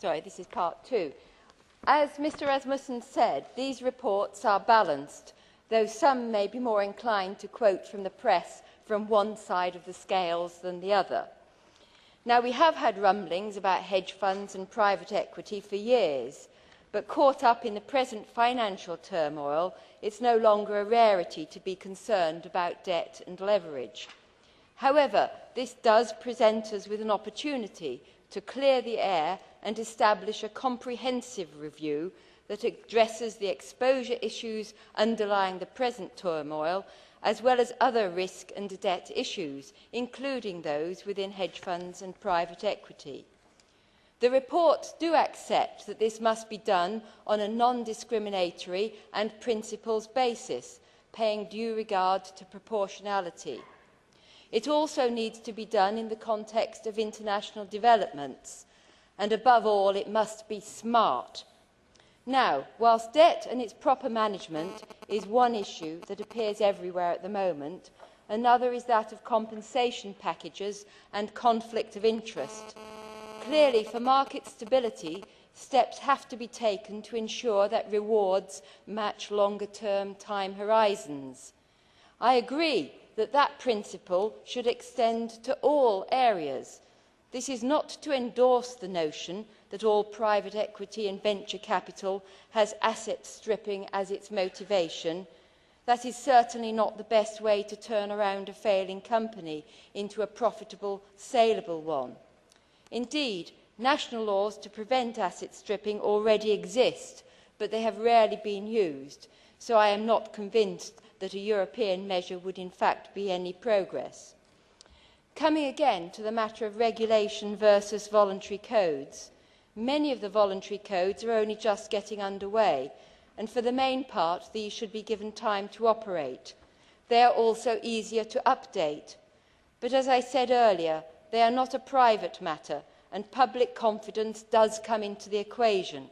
Sorry, this is part 2. As Mr Rasmussen said, these reports are balanced, though some may be more inclined to quote from the press from one side of the scales than the other. Now, we have had rumblings about hedge funds and private equity for years, but caught up in the present financial turmoil, it's no longer a rarity to be concerned about debt and leverage. However, this does present us with an opportunity to clear the air and establish a comprehensive review that addresses the exposure issues underlying the present turmoil, as well as other risk and debt issues, including those within hedge funds and private equity. The reports do accept that this must be done on a non-discriminatory and principles basis, paying due regard to proportionality. It also needs to be done in the context of international developments, and above all, it must be smart. Now, whilst debt and its proper management is one issue that appears everywhere at the moment, another is that of compensation packages and conflict of interest. Clearly, for market stability, steps have to be taken to ensure that rewards match longer-term time horizons. I agree that that principle should extend to all areas. This is not to endorse the notion that all private equity and venture capital has asset stripping as its motivation. That is certainly not the best way to turn around a failing company into a profitable, saleable one. Indeed, national laws to prevent asset stripping already exist, but they have rarely been used, so I am not convinced that a European measure would in fact be any progress. Coming again to the matter of regulation versus voluntary codes, many of the voluntary codes are only just getting underway, and for the main part these should be given time to operate. They are also easier to update. But as I said earlier, they are not a private matter, and public confidence does come into the equation.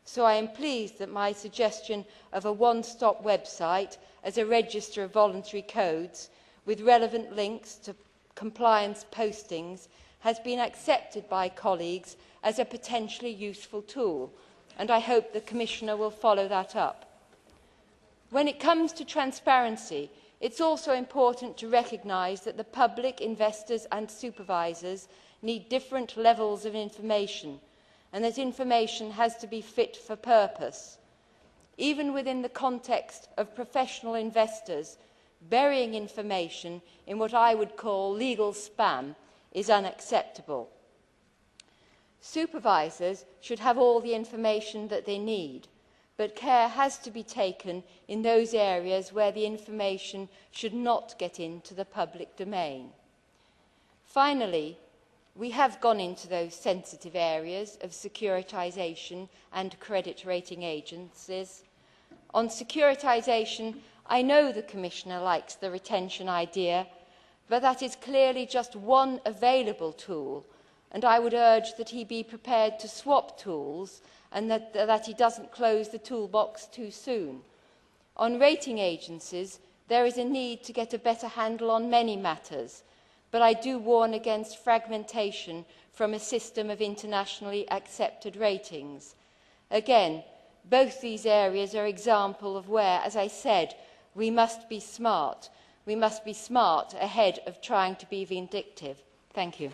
So I am pleased that my suggestion of a one-stop website as a register of voluntary codes with relevant links to compliance postings has been accepted by colleagues as a potentially useful tool, and I hope the Commissioner will follow that up. When it comes to transparency, it's also important to recognise that the public, investors and supervisors need different levels of information, and that information has to be fit for purpose. Even within the context of professional investors, burying information in what I would call legal spam is unacceptable. Supervisors should have all the information that they need, but care has to be taken in those areas where the information should not get into the public domain. Finally, we have gone into those sensitive areas of securitisation and credit rating agencies. On securitisation, I know the Commissioner likes the retention idea, but that is clearly just one available tool, and I would urge that he be prepared to swap tools and that he doesn't close the toolbox too soon. On rating agencies, there is a need to get a better handle on many matters, but I do warn against fragmentation from a system of internationally accepted ratings. Again, both these areas are examples of where, as I said, we must be smart. We must be smart ahead of trying to be vindictive. Thank you.